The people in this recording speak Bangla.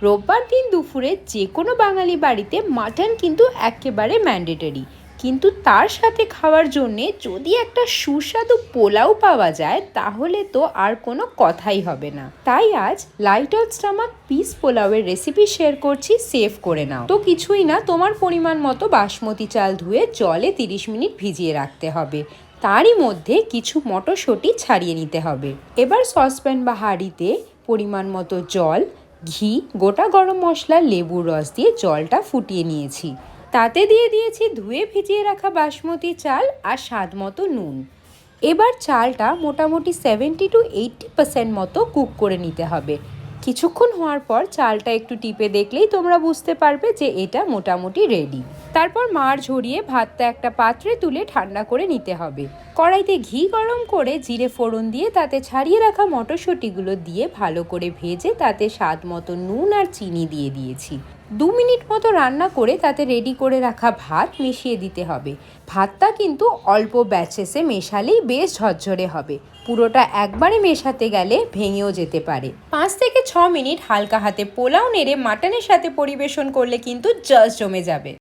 রোববার দিন দুপুরে যে কোনো বাঙালি বাড়িতে মাটন কিন্তু একেবারে ম্যান্ডেটরি, কিন্তু তার সাথে খাওয়ার জন্যে যদি একটা সুস্বাদু পোলাও পাওয়া যায় তাহলে তো আর কোনো কথাই হবে না। তাই আজ লাইট অন স্টমাক পিস পোলাওয়ের রেসিপি শেয়ার করছি, সেভ করে নাও। তো কিছুই না, তোমার পরিমাণ মতো বাসমতি চাল ধুয়ে জলে 30 মিনিট ভিজিয়ে রাখতে হবে। তারই মধ্যে কিছু মটরশুঁটি ছাড়িয়ে নিতে হবে। এবার সসপ্যান বা হাঁড়িতে পরিমাণ মতো জল, ঘি, গোটা গরম মশলা, লেবুর রস দিয়ে জলটা ফুটিয়ে নিয়েছি। তাতে দিয়ে দিয়েছি ধুয়ে ভিজিয়ে রাখা বাসমতি চাল আর স্বাদ মতো নুন। এবার চালটা মোটামুটি 70 to 80% মতো কুক করে নিতে হবে। কিছুক্ষণ হওয়ার পর চালটা একটু টিপে দেখলেই তোমরা বুঝতে পারবে যে এটা মোটামুটি রেডি। তারপর মাড় ঝরিয়ে ভাতটা একটা পাত্রে তুলে ঠান্ডা করে নিতে হবে। কড়াইতে ঘি গরম করে জিরে ফোড়ন দিয়ে তাতে ছাড়িয়ে রাখা মটরশুঁটিগুলো দিয়ে ভালো করে ভেজে তাতে স্বাদ মতো নুন আর চিনি দিয়ে দিয়েছি। 2 মিনিট মতো রান্না করে তাতে রেডি করে রাখা ভাত মিশিয়ে দিতে হবে। ভাতটা কিন্তু অল্প ব্যাচেসে মেশালেই বেশ ঝরঝরে হবে, পুরোটা একবারে মেশাতে গেলে ভেঙেও যেতে পারে। 5 থেকে 6 মিনিট হালকা হাতে পোলাও নেড়ে মাটনের সাথে পরিবেশন করলে কিন্তু জাস্ট জমে যাবে।